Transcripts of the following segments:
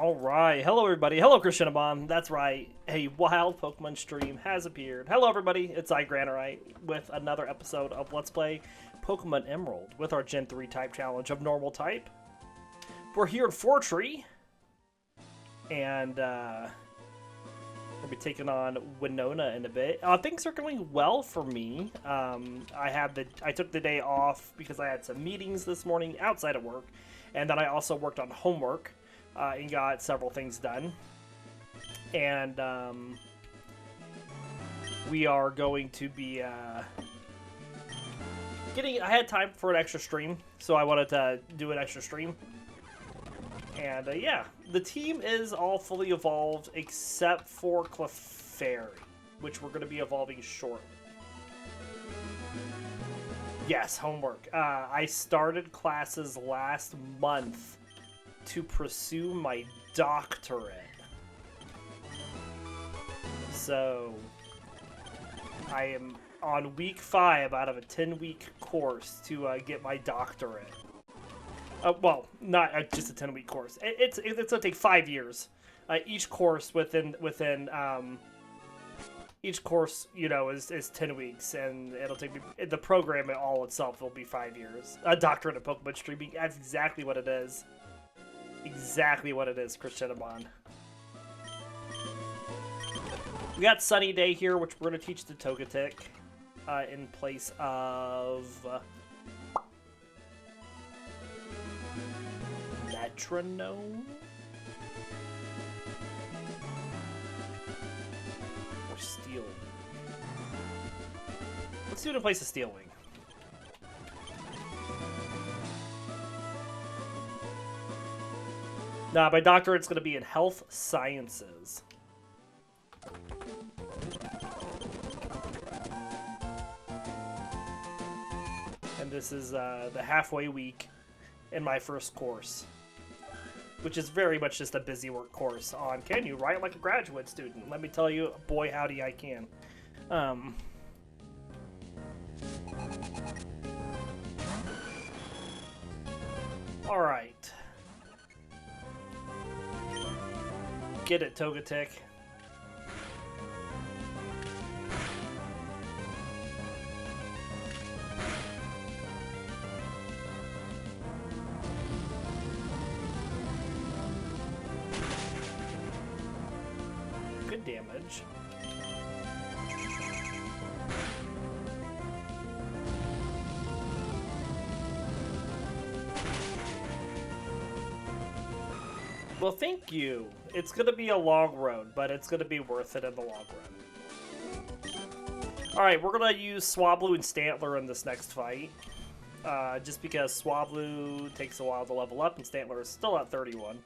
Alright, hello everybody, hello Christianabon, that's right, a wild Pokemon stream has appeared. Hello everybody, it's Granorite with another episode of Let's Play Pokemon Emerald with our Gen 3 type challenge of normal type. We're here in Fortree, and we'll be taking on Winona in a bit. Things are going well for me. I took the day off because I had some meetings this morning outside of work, and then I also worked on homework. And got several things done. And we are going to be I had time for an extra stream, so I wanted to do an extra stream. And yeah, the team is all fully evolved except for Clefairy, which we're going to be evolving shortly. Yes, homework. I started classes last month to pursue my doctorate. So I am on week 5 out of a 10-week course to get my doctorate. Well, not just a 10-week course. It's gonna take 5 years. Each course each course, you know, is 10 weeks, and it'll take me, the program all itself will be 5 years. A doctorate of Pokemon streaming. That's exactly what it is. Exactly what it is, Christianabon. We got Sunny Day here, which we're going to teach the Togetic in place of Metronome? Or Steel? Let's do it in place of Steel Wing. Nah, my doctorate's going to be in health sciences. And this is the halfway week in my first course, which is very much just a busy work course on can you write like a graduate student? Let me tell you, boy howdy I can. Alright. Get it, Togetic. Good damage. Well, thank you. It's going to be a long road, but it's going to be worth it in the long run. Alright, we're going to use Swablu and Stantler in this next fight. Just because Swablu takes a while to level up, and Stantler is still at 31.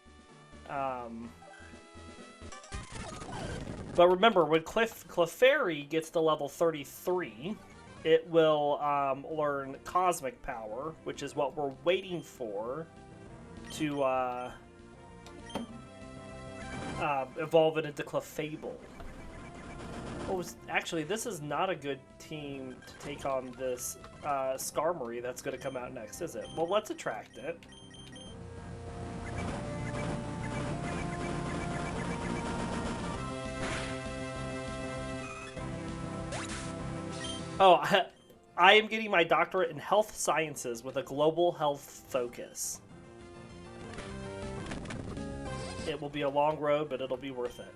But remember, when Clefairy gets to level 33, it will learn Cosmic Power, which is what we're waiting for to evolve it into Clefable. Oh, actually, this is not a good team to take on this Skarmory that's going to come out next, is it? Well, let's attract it. Oh, I am getting my doctorate in health sciences with a global health focus. It will be a long road, but it'll be worth it.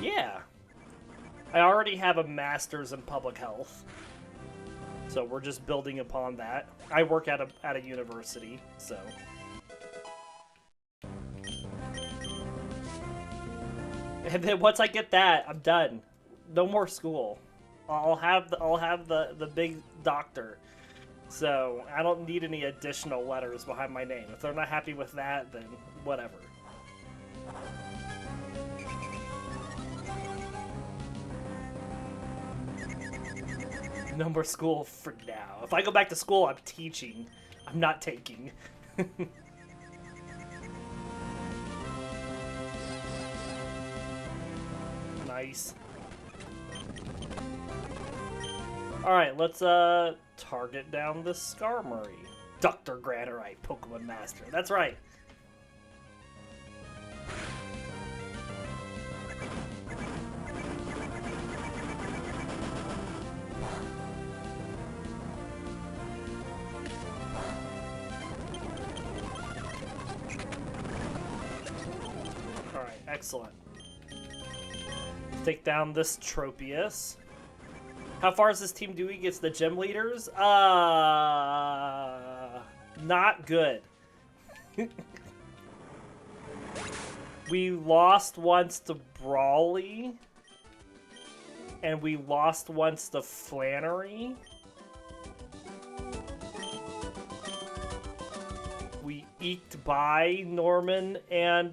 Yeah. I already have a master's in public health. So we're just building upon that. I work at a university, so. And then once I get that, I'm done. No more school. I'll have the big doctor. So, I don't need any additional letters behind my name. If they're not happy with that, then whatever. No more school for now. If I go back to school, I'm teaching. I'm not taking. Nice. Alright, let's target down the Skarmory. Dr. Granorite, Pokemon Master. That's right. Alright, excellent. Take down this Tropius. How far is this team doing against the gym leaders? Not good. We lost once to Brawly. And we lost once to Flannery. We eked by Norman and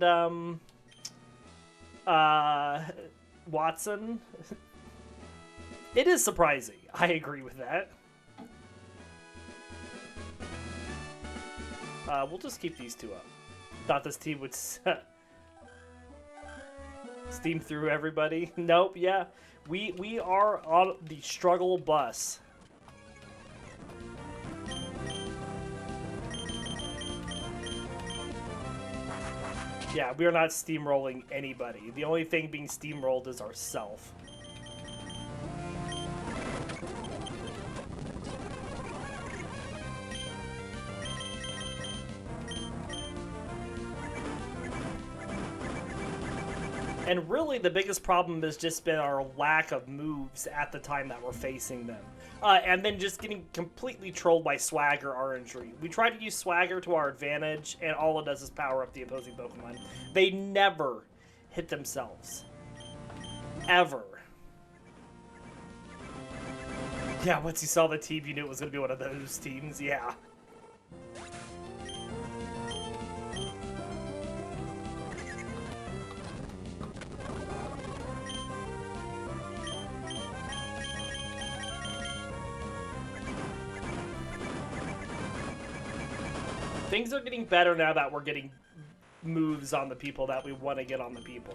Watson. It is surprising. I agree with that. We'll just keep these two up. Thought this team would steam through everybody. Nope, yeah. We are on the struggle bus. Yeah, we are not steamrolling anybody. The only thing being steamrolled is ourself. And really, the biggest problem has just been our lack of moves at the time that we're facing them. And then just getting completely trolled by Swagger RNG. We try to use Swagger to our advantage, and all it does is power up the opposing Pokemon. They never hit themselves. Ever. Yeah, once you saw the team, you knew it was going to be one of those teams, yeah. Things are getting better now that we're getting moves on the people that we want to get on the people.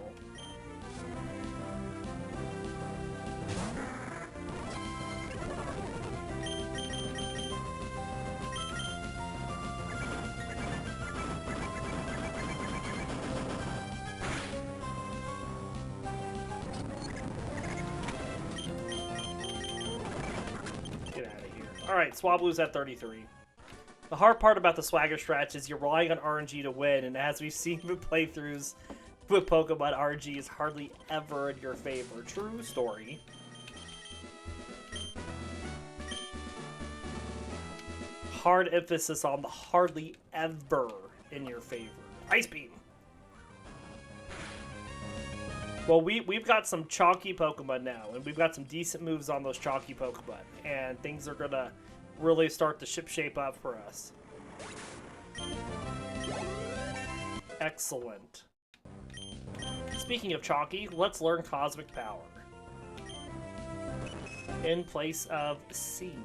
Get out of here. Alright, Swablu's at 33. The hard part about the Swagger stretch is you're relying on RNG to win, and as we've seen with playthroughs with Pokemon, RNG is hardly ever in your favor. True story. Hard emphasis on the hardly ever in your favor. Ice Beam! Well, we've got some chalky Pokemon now, and we've got some decent moves on those chalky Pokemon, and things are gonna really start to shape up for us. Excellent. Speaking of chalky, let's learn Cosmic Power. In place of Sing.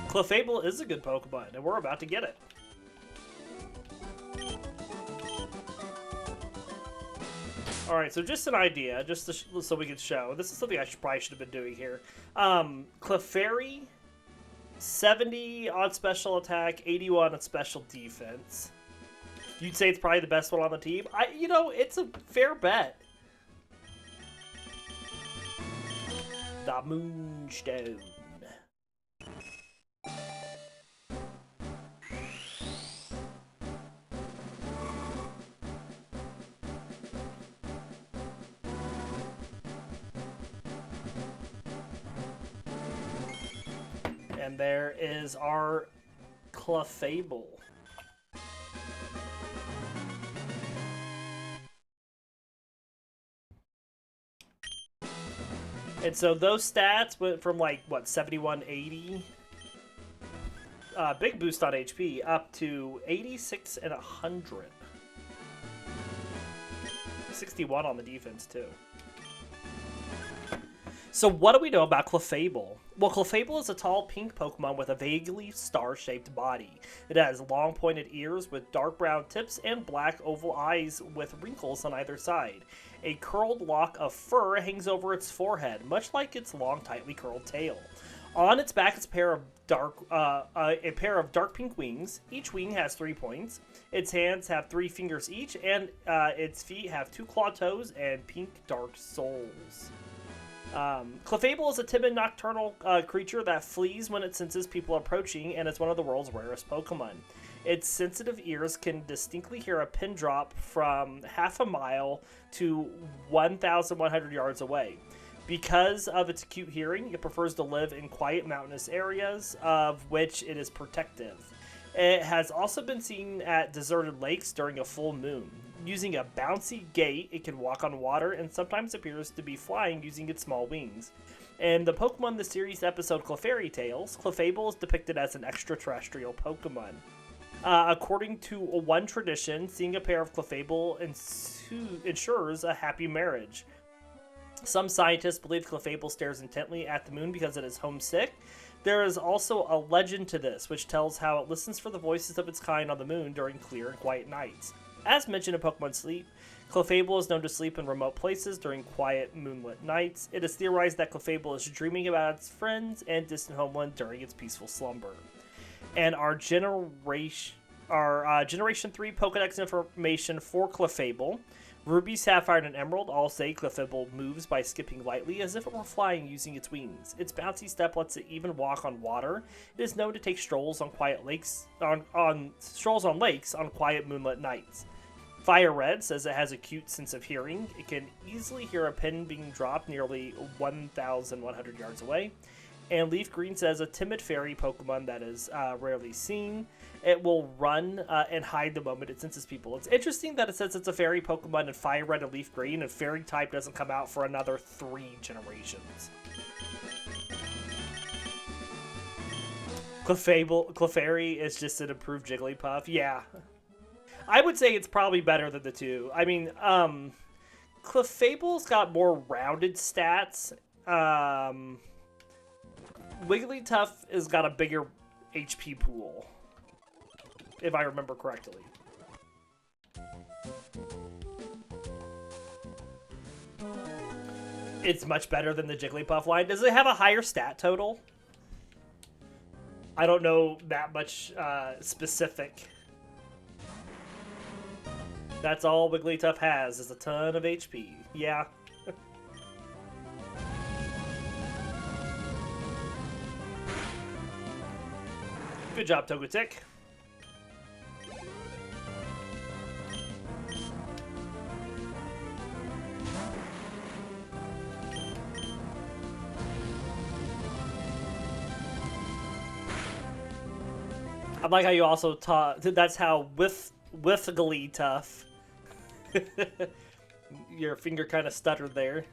Clefable is a good Pokemon, and we're about to get it. Alright, so just an idea, just to so we can show. This is something I probably should have been doing here. Clefairy, 70 on special attack, 81 on special defense. You'd say it's probably the best one on the team? You know, it's a fair bet. The Moonstone. And there is our Clefable. And so those stats went from like, what, 71, 80? Big boost on HP, up to 86 and 100. 61 on the defense, too. So what do we know about Clefable? Well, Clefable is a tall pink Pokemon with a vaguely star-shaped body. It has long pointed ears with dark brown tips and black oval eyes with wrinkles on either side. A curled lock of fur hangs over its forehead, much like its long, tightly curled tail. On its back is a pair of dark pink wings. Each wing has 3 points. Its hands have 3 fingers each, and its feet have 2 claw toes and pink dark soles. Clefable is a timid nocturnal creature that flees when it senses people approaching, and is one of the world's rarest Pokemon. Its sensitive ears can distinctly hear a pin drop from half a mile to 1,100 yards away. Because of its acute hearing, it prefers to live in quiet mountainous areas, of which it is protective. It has also been seen at deserted lakes during a full moon. Using a bouncy gait, it can walk on water and sometimes appears to be flying using its small wings. In the Pokemon the Series episode Clefairy Tales, Clefable is depicted as an extraterrestrial Pokemon. According to one tradition, seeing a pair of Clefable ensures a happy marriage. Some scientists believe Clefable stares intently at the moon because it is homesick. There is also a legend to this, which tells how it listens for the voices of its kind on the moon during clear and quiet nights. As mentioned in Pokemon Sleep, Clefable is known to sleep in remote places during quiet, moonlit nights. It is theorized that Clefable is dreaming about its friends and distant homeland during its peaceful slumber. And our Generation 3 Pokedex information for Clefable. Ruby, Sapphire, and Emerald all say Clefable moves by skipping lightly as if it were flying using its wings. Its bouncy step lets it even walk on water. It is known to take strolls on quiet lakes on lakes on quiet moonlit nights. Fire Red says it has a cute sense of hearing. It can easily hear a pin being dropped nearly 1,100 yards away. And Leaf Green says a timid fairy Pokemon that is rarely seen. It will run and hide the moment it senses people. It's interesting that it says it's a fairy Pokemon in Fire Red and Leaf Green, and Fairy type doesn't come out for another 3 generations. Clefairy is just an improved Jigglypuff. Yeah. I would say it's probably better than the two. I mean, Clefable's got more rounded stats. Wigglytuff has got a bigger HP pool, if I remember correctly. It's much better than the Jigglypuff line. Does it have a higher stat total? I don't know that much specific. That's all Wigglytuff has, is a ton of HP. Yeah. Good job, Togetic. I like how you also taught. That's how with Wigglytuff. Your finger kind of stuttered there.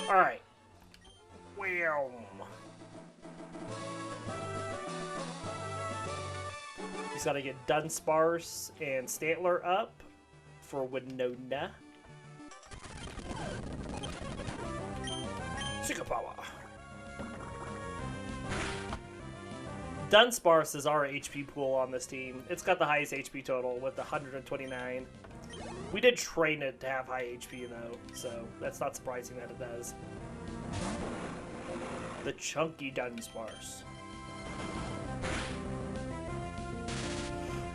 Alright. Well. He's got to get Dunsparce and Stantler up for Winona. Super power. Dunsparce is our HP pool on this team. It's got the highest HP total with 129. We did train it to have high HP though, so that's not surprising that it does. The chunky Dunsparce.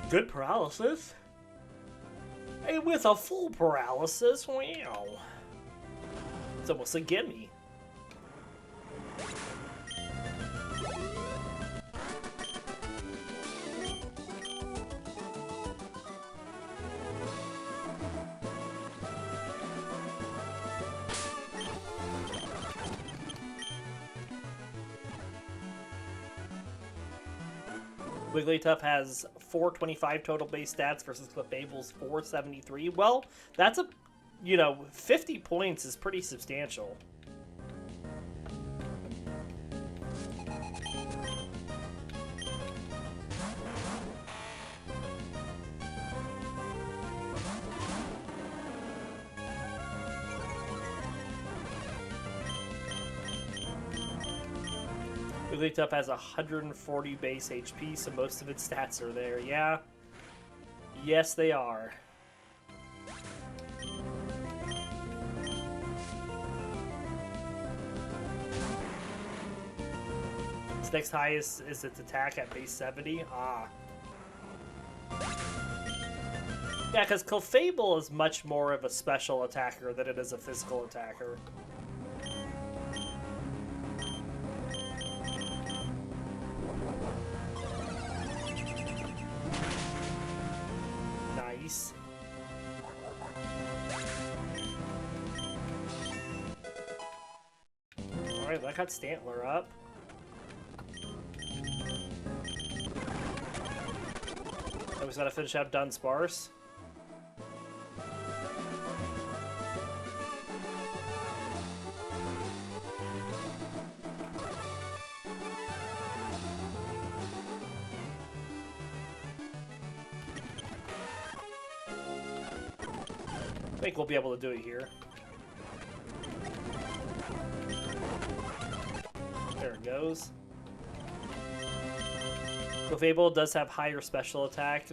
Good paralysis. And with a full paralysis, wow. It's almost a gimme. Wigglytuff has 425 total base stats versus Clefable's 473. Well, that's 50 points is pretty substantial. Wigglytuff has 140 base HP, so most of its stats are there. Yeah. Yes, they are. Its next highest is its attack at base 70. Ah. Yeah, because Clefairy is much more of a special attacker than it is a physical attacker. Nice. Alright, that got Stantler up. I was gonna finish out Dunsparce. I think we'll be able to do it here. There it goes. Clefairy does have higher special attack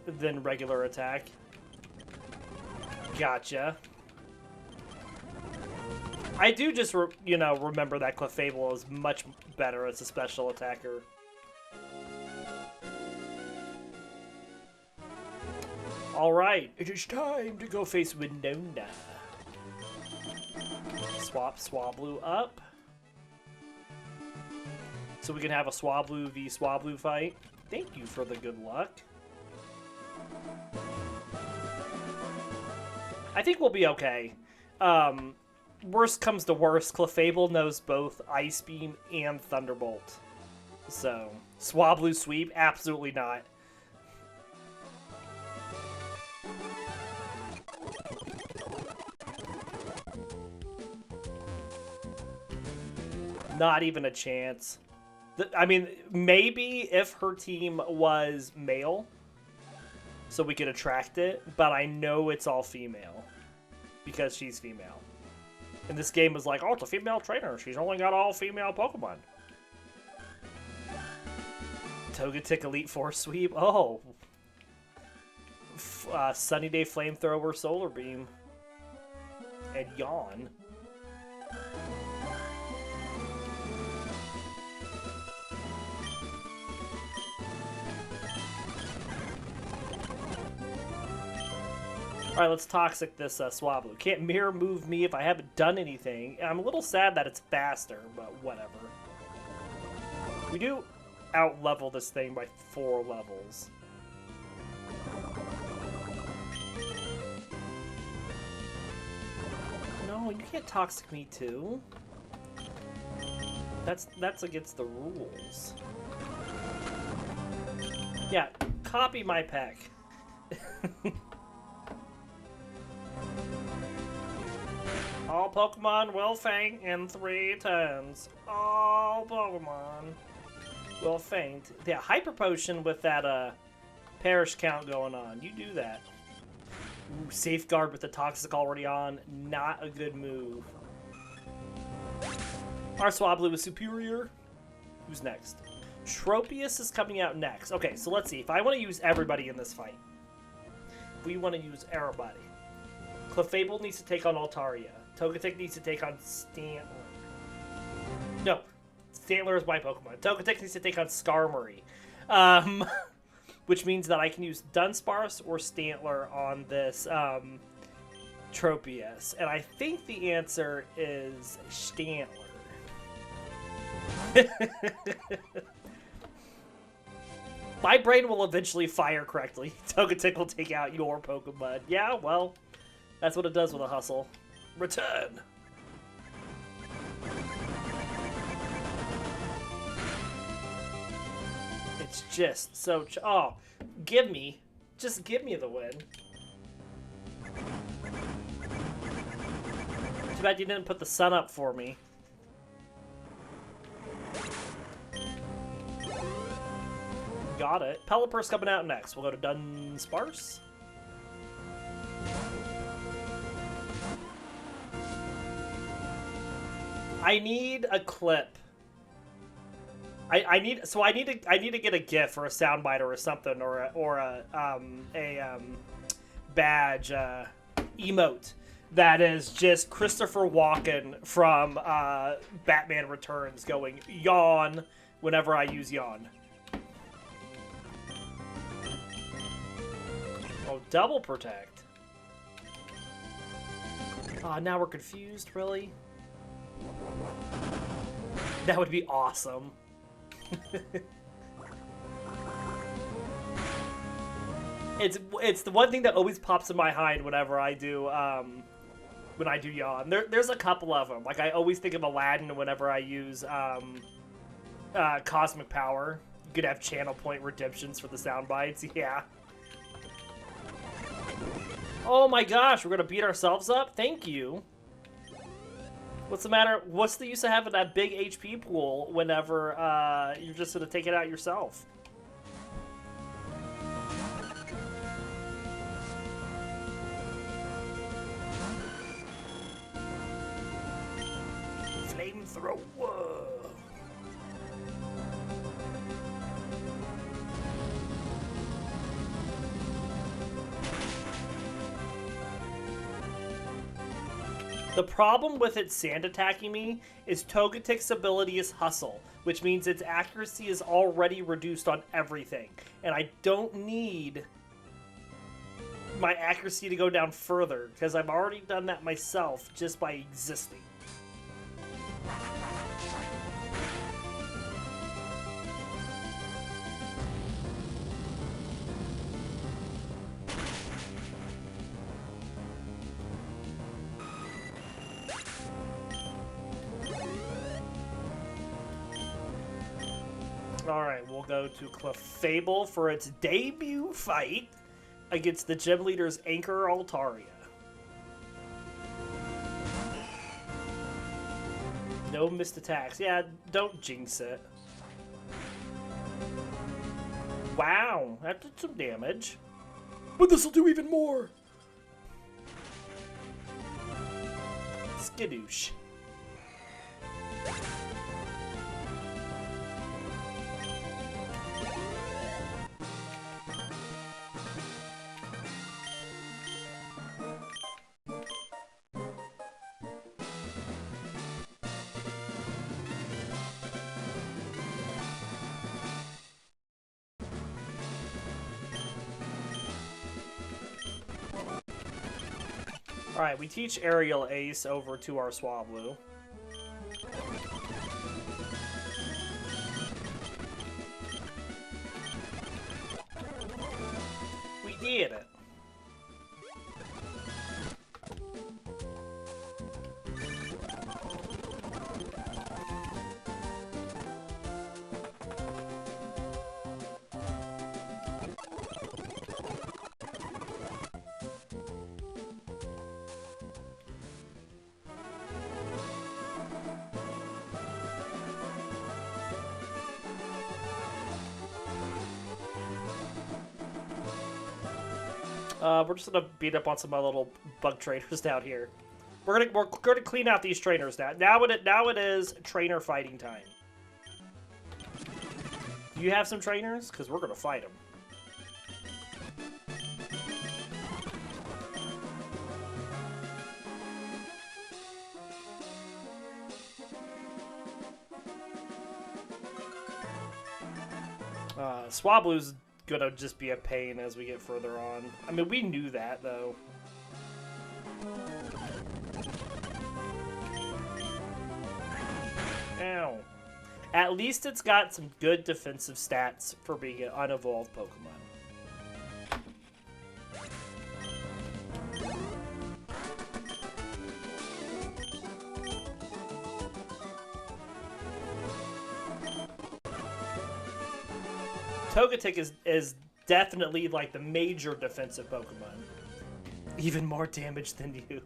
than regular attack. Gotcha. I do just, remember that Clefairy is much better as a special attacker. Alright, it is time to go face Winona. Swap Swablu up. So we can have a Swablu v Swablu fight. Thank you for the good luck. I think we'll be okay. Worst comes to worst, Clefairy knows both Ice Beam and Thunderbolt. So, Swablu sweep? Absolutely not. Not even a chance. I mean, maybe if her team was male, so we could attract it, but I know it's all female, because she's female. And this game was like, oh, it's a female trainer. She's only got all female Pokemon. Togetic Elite Four sweep. Oh. Sunny Day Flamethrower, Solar Beam. And Yawn. Alright, let's Toxic this Swablu. Can't Mirror Move me if I haven't done anything. I'm a little sad that it's faster, but whatever. We do out-level this thing by 4 levels. No, you can't Toxic me too. That's against the rules. Yeah, copy my pack. All Pokemon will faint in 3 turns. All Pokemon will faint. Yeah, Hyper Potion with that Perish count going on. You do that. Ooh, Safeguard with the Toxic already on. Not a good move. Our Swablu is superior. Who's next? Tropius is coming out next. Okay, so let's see. If I want to use everybody in this fight. If we want to use everybody. Clefairy needs to take on Altaria. Togetic needs to take on Stantler. No, Stantler is my Pokemon. Togetic needs to take on Skarmory. Which means that I can use Dunsparce or Stantler on this Tropius. And I think the answer is Stantler. My brain will eventually fire correctly. Togetic will take out your Pokemon. Yeah, well, that's what it does with a hustle. Return! It's just so... Oh, just give me the win. Too bad you didn't put the sun up for me. Got it. Pelipper's coming out next. We'll go to Dunsparce. I need a clip I need to get a GIF or a soundbite or something or a badge emote that is just Christopher Walken from Batman Returns going yawn whenever I use yawn. Oh, double protect. Now we're confused, really? That would be awesome. It's the one thing that always pops in my mind whenever I do yawn. There's a couple of them. Like I always think of Aladdin whenever I use cosmic power. You could have channel point redemptions for the sound bites. Yeah. Oh my gosh, we're gonna beat ourselves up? Thank you. What's the matter? What's the use of having that big HP pool whenever you're just gonna take it out yourself? Flamethrower. The problem with its sand attacking me is Togetic's ability is Hustle, which means its accuracy is already reduced on everything. And I don't need my accuracy to go down further, because I've already done that myself just by existing. Alright, we'll go to Clefable for its debut fight against the gym leader's Anchor Altaria. No missed attacks. Yeah, don't jinx it. Wow, that did some damage. But this'll do even more! Skadoosh. Alright, we teach Aerial Ace over to our Swablu. We did it. We're just gonna beat up on some of my little bug trainers down here. We're gonna clean out these trainers now. Now it is trainer fighting time. Do you have some trainers? Because we're gonna fight them. Swablu's gonna just be a pain as we get further on. I mean, we knew that, though. Ow. At least it's got some good defensive stats for being an unevolved Pokemon. Togetic is definitely like the major defensive Pokemon. Even more damage than you.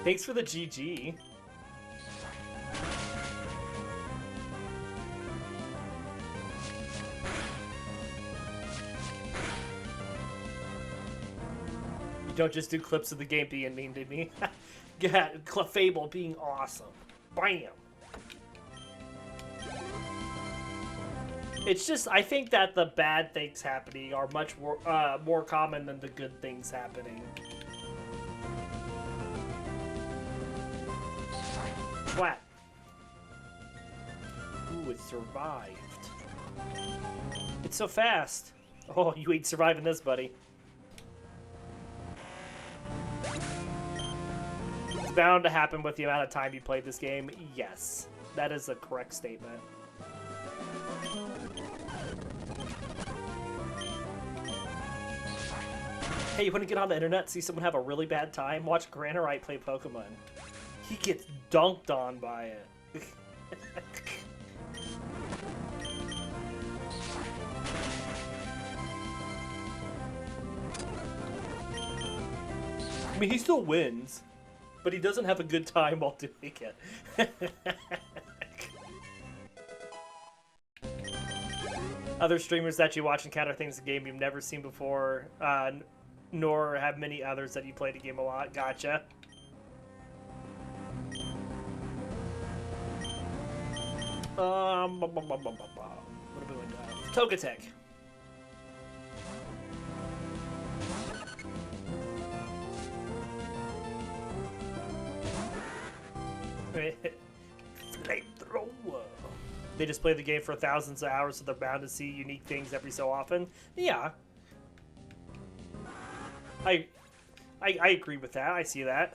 Thanks for the GG. Don't just do clips of the game being mean to me. Yeah, Clefable being awesome. Bam! It's just, I think that the bad things happening are much more common than the good things happening. Twat. Ooh, it survived. It's so fast. Oh, you ain't surviving this, buddy. It's bound to happen with the amount of time you played this game. Yes, that is a correct statement. Hey, you want to get on the internet, see someone have a really bad time? Watch Granorite play Pokemon. He gets dunked on by it. I mean, he still wins, but he doesn't have a good time while doing it. Other streamers that you watch encounter things in the game you've never seen before, nor have many others that you play the game a lot. Gotcha. What are we doing now? Togetic. Flamethrower. They just play the game for thousands of hours, so they're bound to see unique things every so often. Yeah. I agree with that. I see that.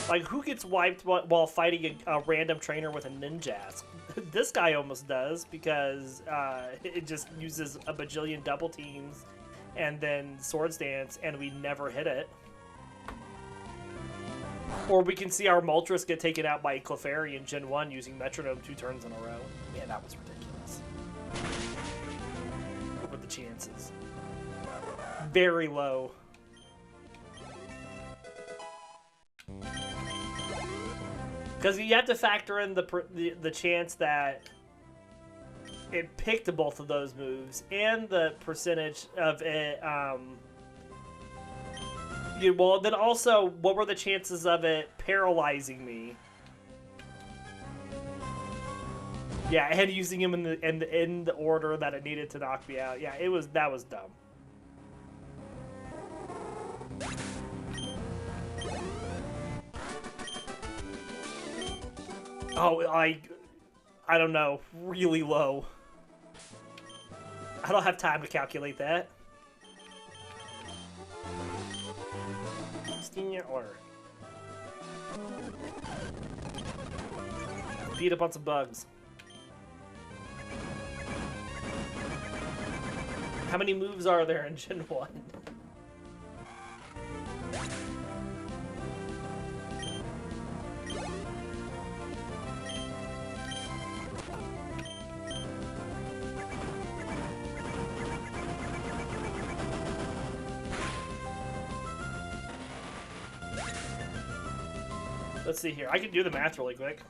Like, who gets wiped while fighting a random trainer with a ninjas? This guy almost does, because it just uses a bajillion double teams and then Swords Dance, and we never hit it. Or we can see our Moltres get taken out by Clefairy in Gen 1 using Metronome 2 turns in a row. Yeah, that was ridiculous. What were the chances? Very low. Because you have to factor in the chance that it picked both of those moves and the percentage of it. Well, then also, what were the chances of it paralyzing me? Yeah, and using him in the order that it needed to knock me out. Yeah, that was dumb. Oh, I don't know, really low. I don't have time to calculate that. Stantler. Beat up on some bugs. How many moves are there in Gen 1? Let's see here. I can do the math really quick.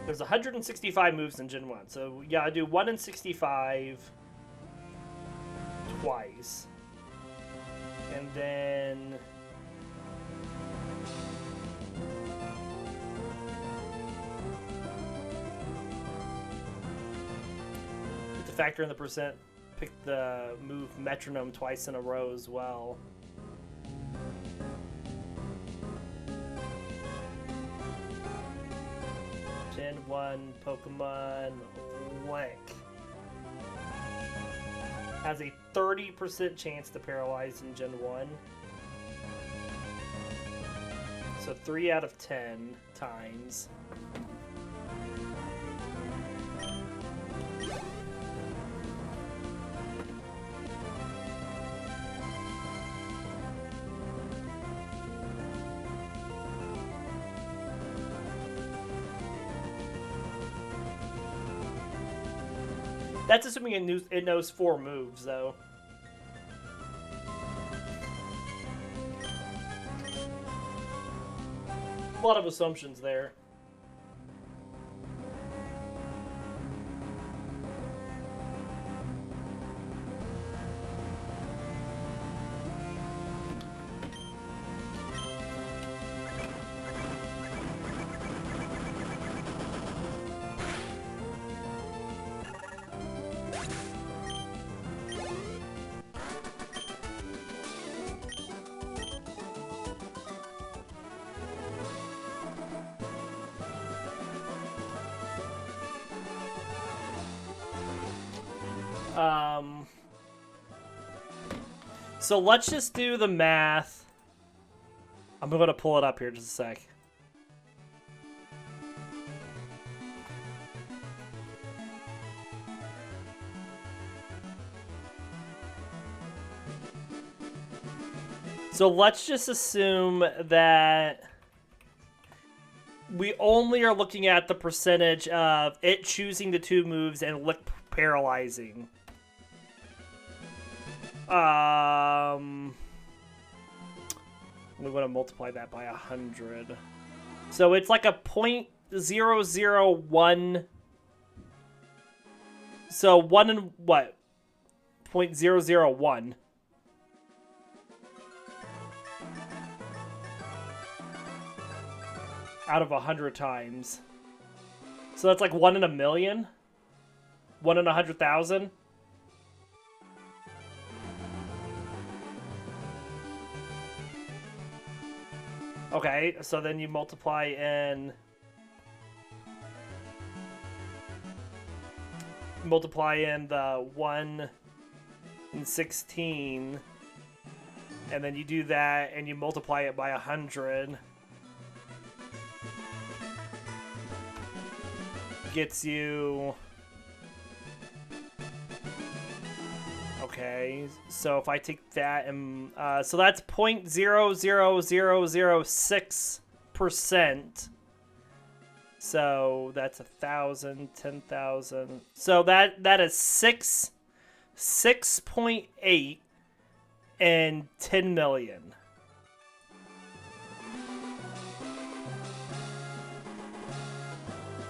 There's 165 moves in Gen 1, so you gotta do 1 in 65 twice. And then... to factor in the percent, pick the move Metronome twice in a row as well. Gen 1 Pokemon Link has a 30% chance to paralyze in Gen 1. So 3 out of 10 times. That's assuming it knows 4 moves, though. A lot of assumptions there. So let's just do the math. I'm going to pull it up here just a sec. So let's just assume that we only are looking at the percentage of it choosing the two moves and lick paralyzing. We want to multiply that by 100. So it's like a 0.001. So 1 and what? 0.001. Out of 100 times. So that's like 1 in a million? 1 in 100,000? Okay, so then you multiply in the 1 in 16, and then you do that and you multiply it by 100. Gets you... Okay, so if I take that and... so that's 0.00006%. So that's 1,000, 10,000. So that is 6.8 and 10 million.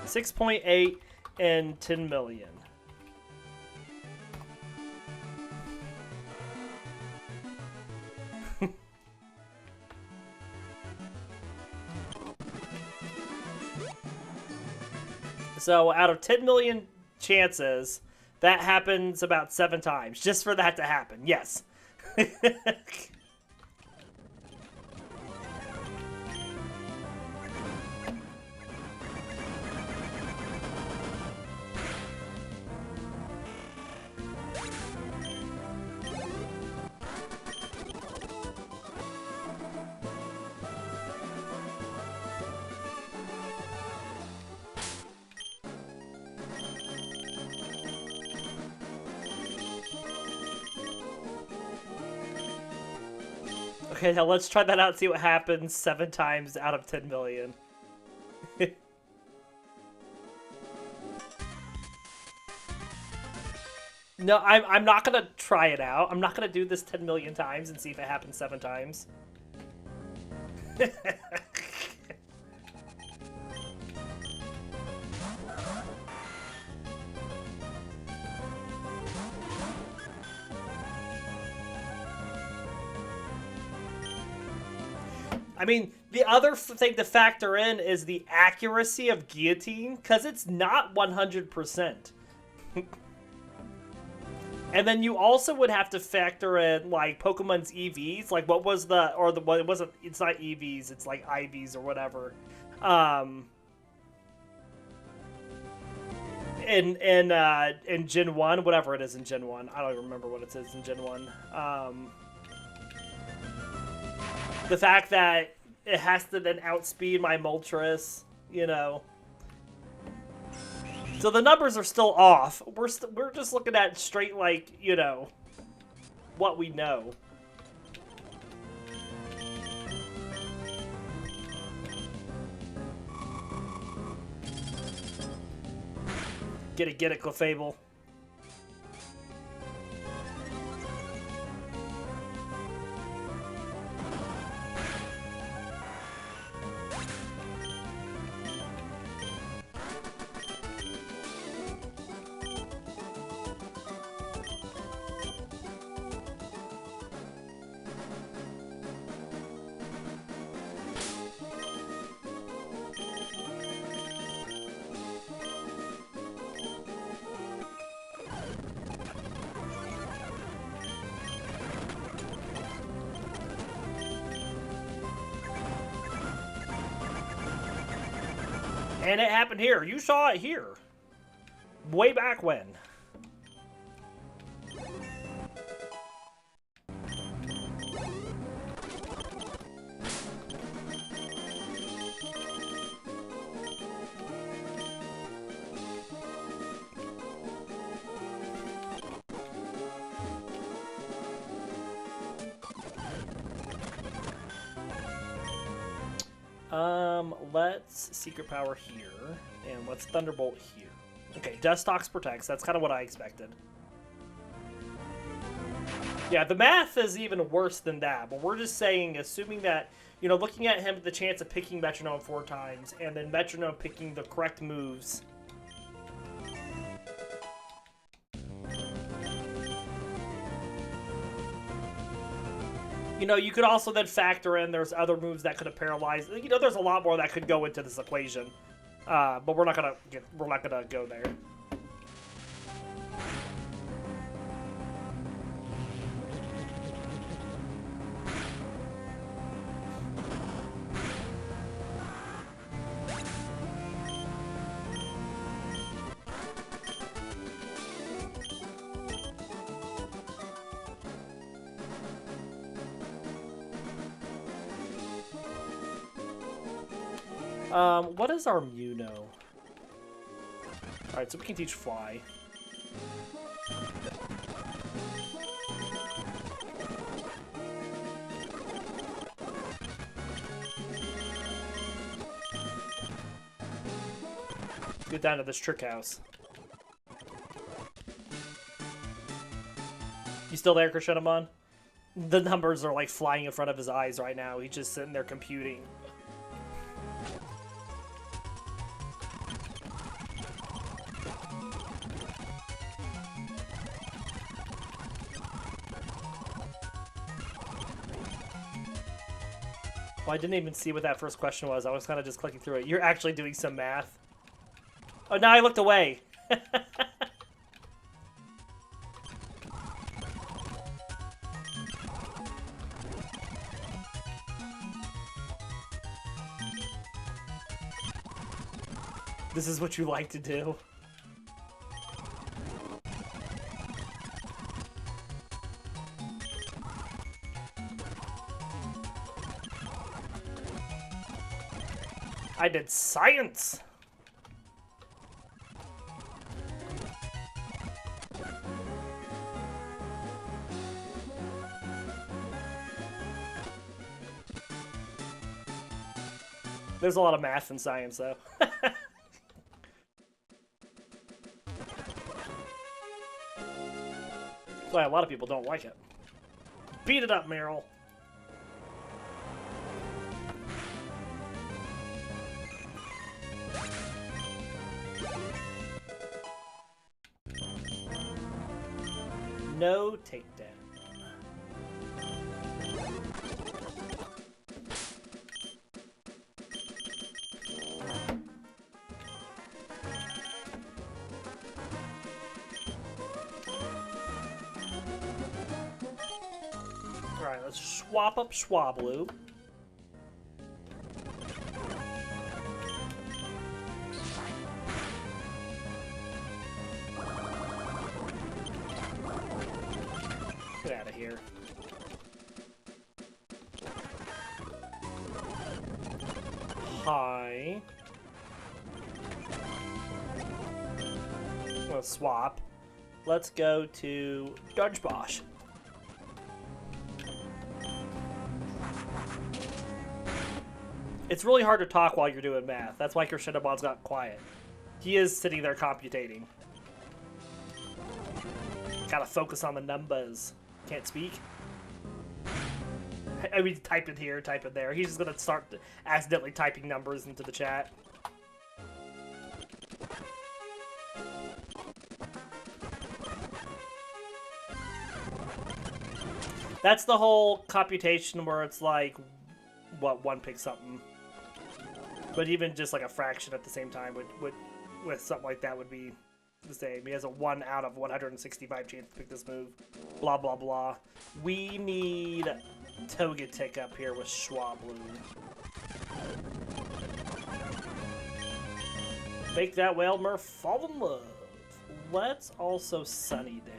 $6.8 and 10 million. So out of 10 million chances, that happens about 7 times. Just for that to happen. Yes. Okay, now let's try that out and see what happens 7 times out of 10 million. No, I'm not gonna try it out. I'm not gonna do this 10 million times and see if it happens 7 times. I mean, the other thing to factor in is the accuracy of Guillotine, because it's not 100%. And then you also would have to factor in, like, Pokemon's EVs. Like, what was the... Or the... Well, it wasn't... It's not EVs. It's, like, IVs or whatever. In Gen 1, whatever it is in Gen 1. I don't even remember what it is in Gen 1. The fact that it has to then outspeed my Moltres, you know. So the numbers are still off. We're just looking at straight, like, you know, what we know. Get it, Clefable. And it happened here. You saw it here. Way back when. Let's Secret Power here, and let's Thunderbolt here. Okay, Dustox protects. That's kind of what I expected. Yeah, the math is even worse than that, but we're just saying, assuming that, you know, looking at him, the chance of picking Metronome 4 times, and then Metronome picking the correct moves. You know, you could also then factor in there's other moves that could have paralyzed. You know, there's a lot more that could go into this equation, but we're not gonna go there. What is our Muno? Alright, so we can teach Fly. Let's get down to this trick house. You still there, Krishinamon? The numbers are like flying in front of his eyes right now. He's just sitting there computing. Well, I didn't even see what that first question was. I was kind of just clicking through it. You're actually doing some math. Oh, now I looked away. This is what you like to do. I did science! There's a lot of math in science, though. That's why a lot of people don't like it. Beat it up, Meryl. No takedown. Alright, let's swap up Swablu. Get out of here. Hi. Let's swap. Let's go to Dunsparce. It's really hard to talk while you're doing math. That's why Krishinabon's got quiet. He is sitting there computating. Gotta focus on the numbers. Can't speak. I mean, type it here, type it there. He's just gonna start accidentally typing numbers into the chat. That's the whole computation where it's like, what, one pick something. But even just like a fraction at the same time would with something like that would be the same. He has a 1 out of 165 chance to pick this move. Blah, blah, blah. We need Togetic up here with Swablu. Make that whale Murph fall in love. Let's also Sunny Day.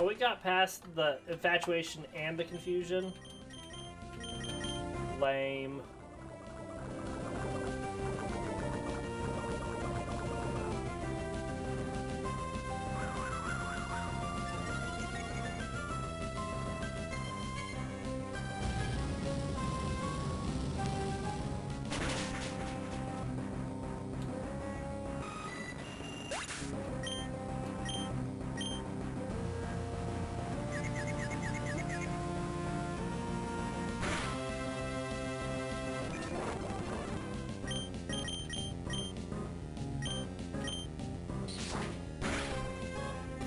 Well, we got past the infatuation and the confusion. Lame.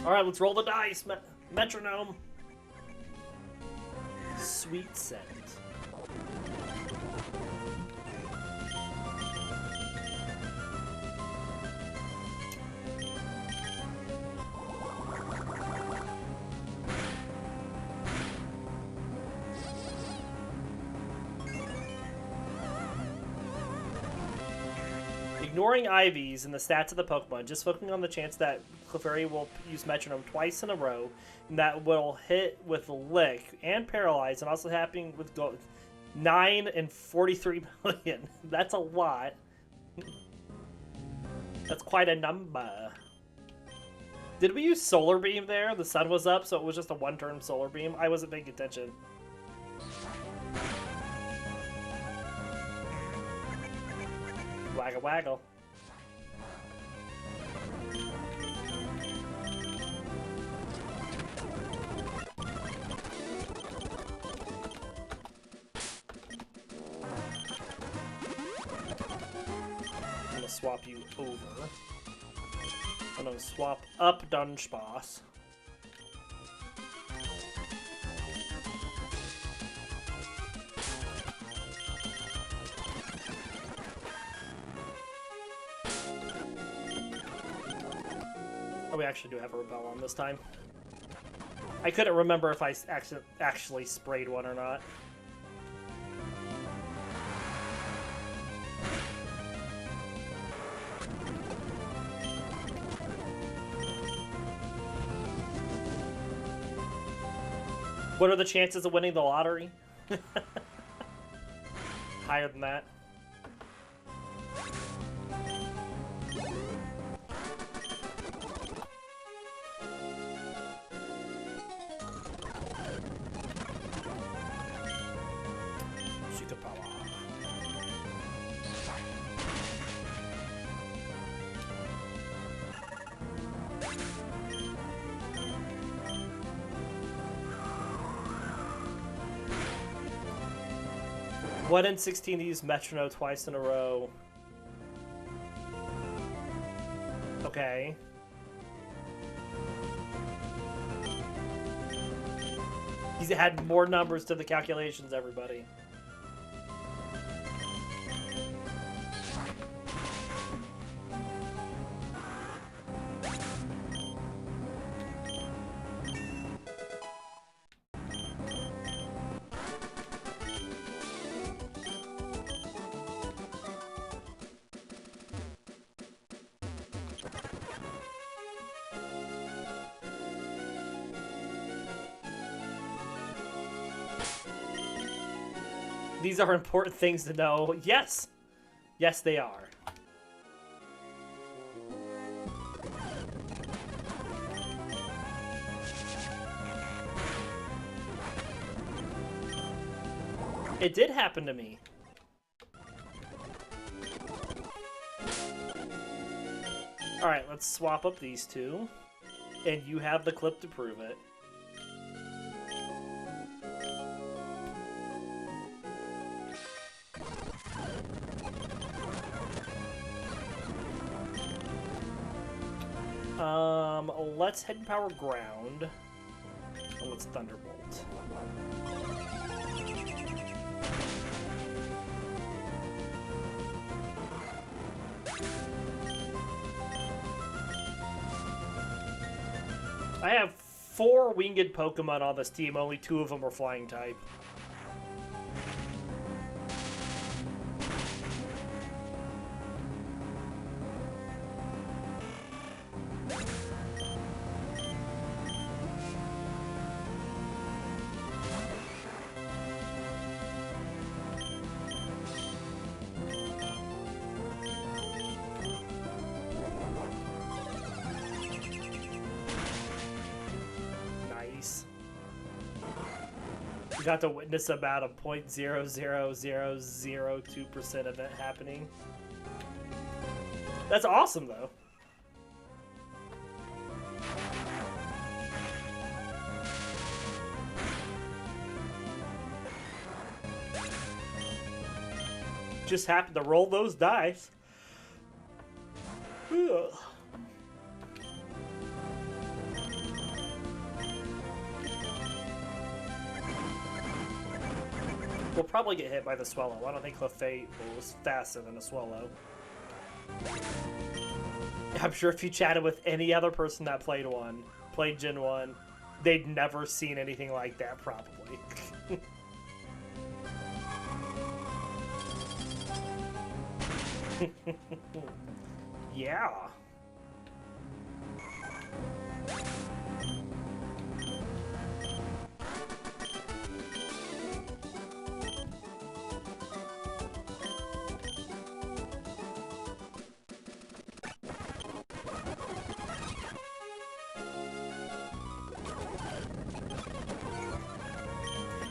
Alright, let's roll the dice, metronome. Sweet scent. Ignoring IVs and the stats of the Pokemon, just focusing on the chance that Clefairy will use Metronome twice in a row, and that will hit with Lick and Paralyze, and also happening with 9 and 43 million. That's a lot. That's quite a number. Did we use Solar Beam there? The sun was up, so it was just a one-turn Solar Beam. I wasn't paying attention. Waggle waggle. I'm gonna swap you over. I'm gonna swap up Dunsparce. Oh, we actually do have a repel on this time. I couldn't remember if I actually sprayed one or not. What are the chances of winning the lottery? Higher than that. One in 16 to use Metronome twice in a row. Okay. He's had more numbers to the calculations, everybody. These are important things to know. Yes! Yes, they are. It did happen to me. Alright, let's swap up these two. And you have the clip to prove it. Let's head power ground. And let's thunderbolt. I have 4 winged Pokemon on this team, only 2 of them are flying type. Got to witness about a 0.00002% of it happening. That's awesome, though. Just happened to roll those dice. Ugh. We'll probably get hit by the Swallow. I don't think Clefairy was faster than a Swallow. I'm sure if you chatted with any other person that played Gen 1, they'd never seen anything like that, probably. Yeah.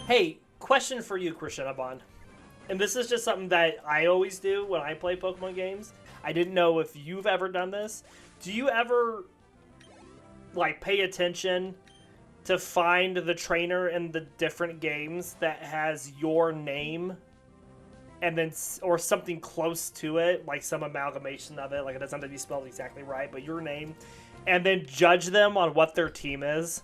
Hey, question for you, Krishinabon. And this is just something that I always do when I play Pokemon games. I didn't know if you've ever done this. Do you ever, like, pay attention to find the trainer in the different games that has your name and then, or something close to it, like some amalgamation of it, like it doesn't have to be spelled exactly right, but your name, and then judge them on what their team is?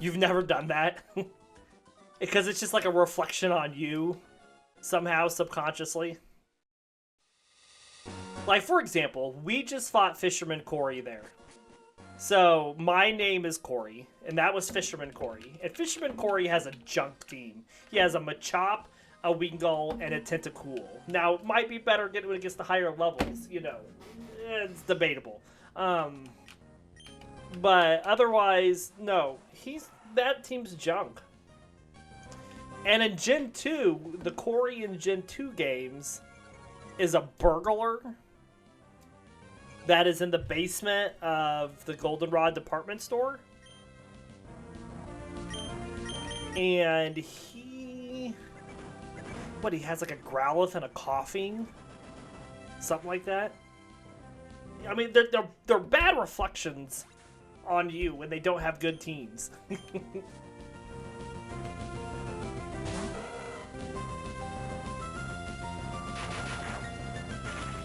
You've never done that? Because it's just like a reflection on you, somehow, subconsciously. Like, for example, we just fought Fisherman Corey there. So, my name is Corey, and that was Fisherman Corey. And Fisherman Corey has a junk team. He has a Machop, a Wingull, and a Tentacool. Now, it might be better getting when it gets to higher levels, you know. It's debatable. But otherwise, no. That team's junk. And in Gen 2, the Corey in Gen 2 games is a burglar that is in the basement of the Goldenrod department store. And he has like a Growlithe and a Coughing? Something like that. I mean, they're bad reflections on you when they don't have good teams.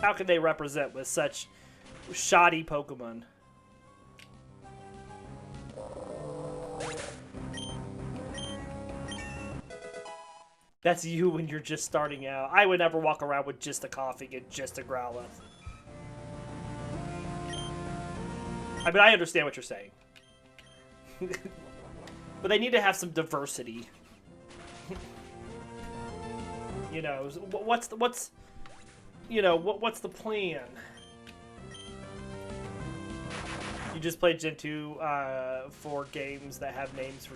How can they represent with such shoddy Pokemon? That's you when you're just starting out. I would never walk around with just a Coughing and just a Growlithe. I mean, I understand what you're saying. But they need to have some diversity. You know, what's the plan? You just played Gen 2 for games that have names for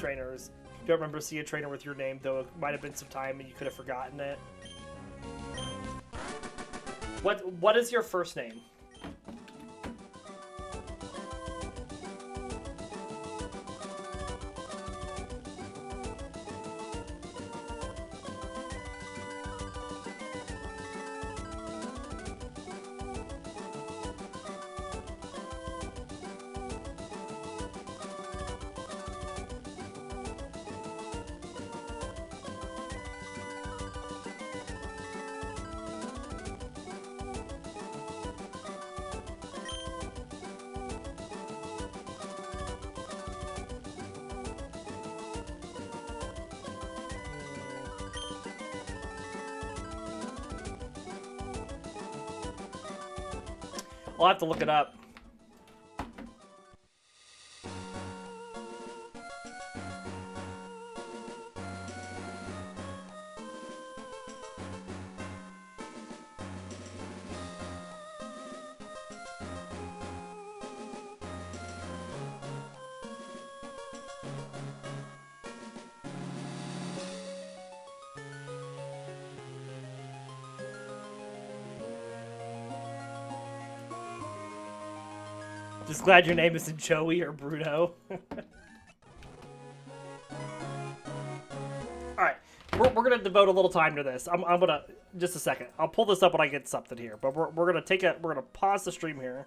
trainers. You don't remember seeing a trainer with your name, though it might have been some time and you could have forgotten it. What is your first name? I'll have to look it up. Just glad your name isn't Joey or Bruno. Alright, we're going to devote a little time to this. I'm going to... Just a second. I'll pull this up when I get something here. But we're going to take a... We're going to pause the stream here.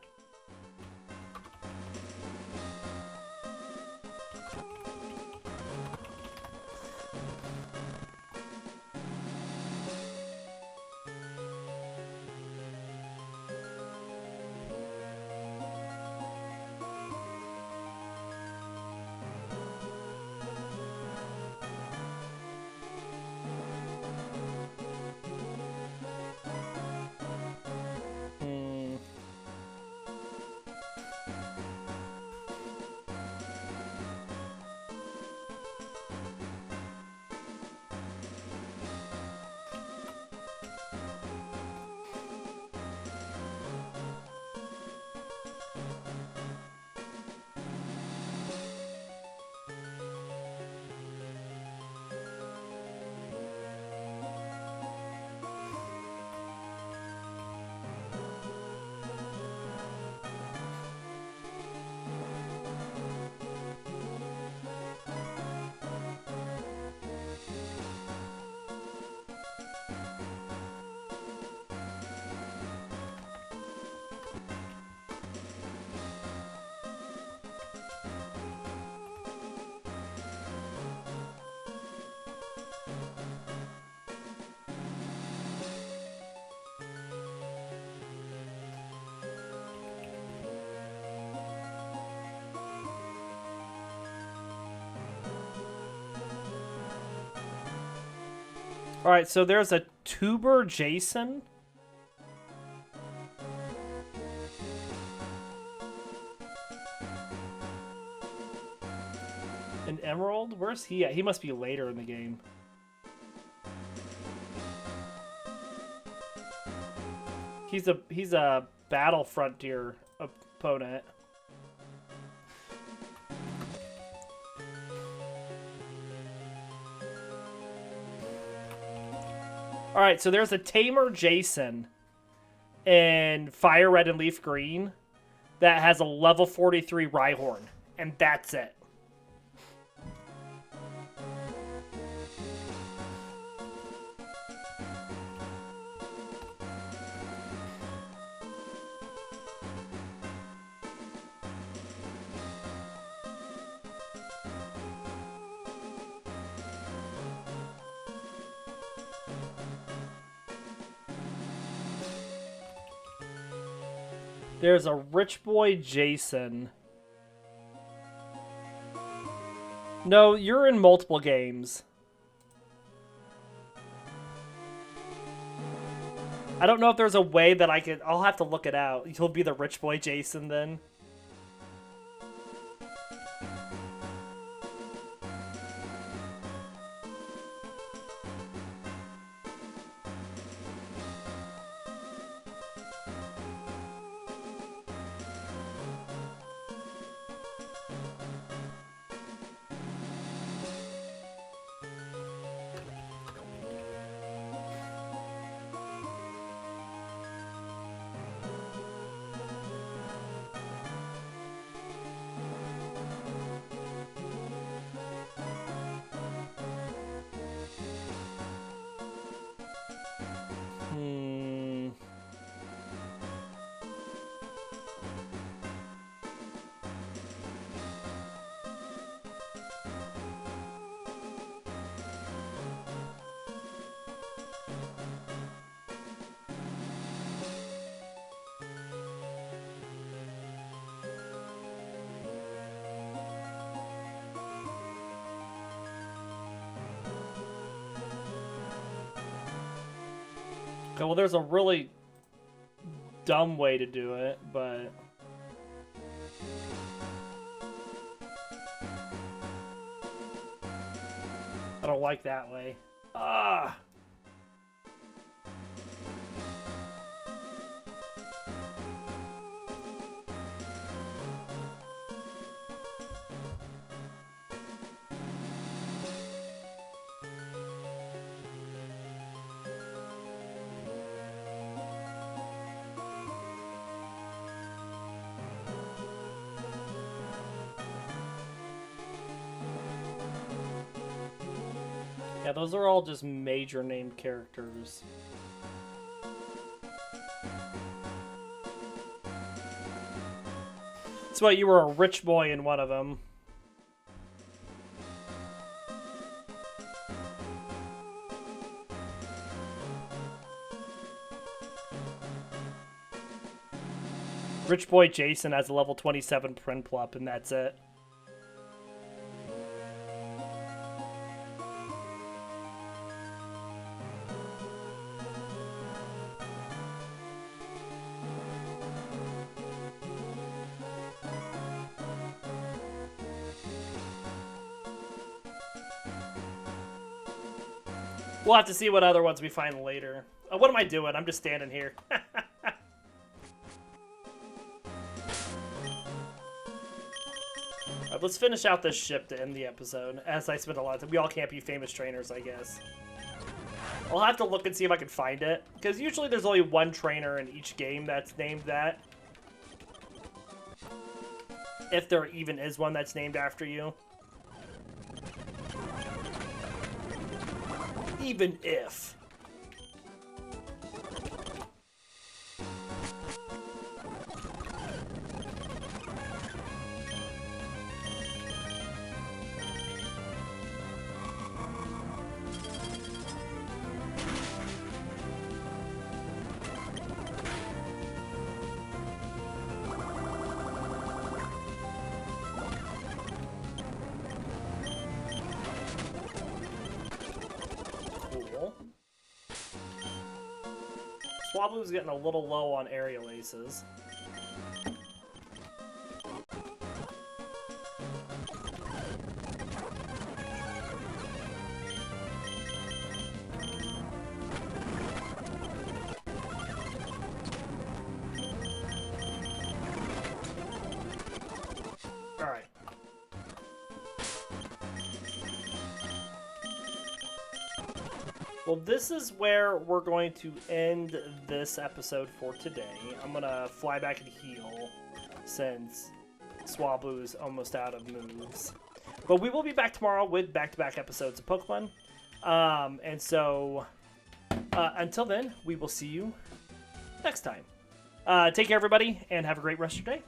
Alright, so there's a tuber Jason. An Emerald? Where's he at? He must be later in the game. He's a Battle Frontier opponent. Alright, so there's a Tamer Jason in Fire Red and Leaf Green that has a level 43 Rhyhorn, and that's it. There's a Rich Boy Jason. No, you're in multiple games. I don't know if there's a way that I could... I'll have to look it out. You'll be the Rich Boy Jason then. Okay, well, there's a really dumb way to do it, but... I don't like that way. Ah! Yeah, those are all just major named characters. That's why you were a rich boy in one of them. Rich boy Jason has a level 27 Prinplup, and that's it. We'll have to see what other ones we find later. What am I doing? I'm just standing here. Alright, let's finish out this ship to end the episode, as I spent a lot of time. We all can't be famous trainers, I guess. I'll have to look and see if I can find it, because usually there's only one trainer in each game that's named that. If there even is one that's named after you. Even if. Swablu's getting a little low on aerial aces. Alright. Well, this is where we're going to end this episode for today. I'm going to fly back and heal since Swablu is almost out of moves. But we will be back tomorrow with back-to-back episodes of Pokemon. And so, until then, we will see you next time. Take care, everybody, and have a great rest of your day.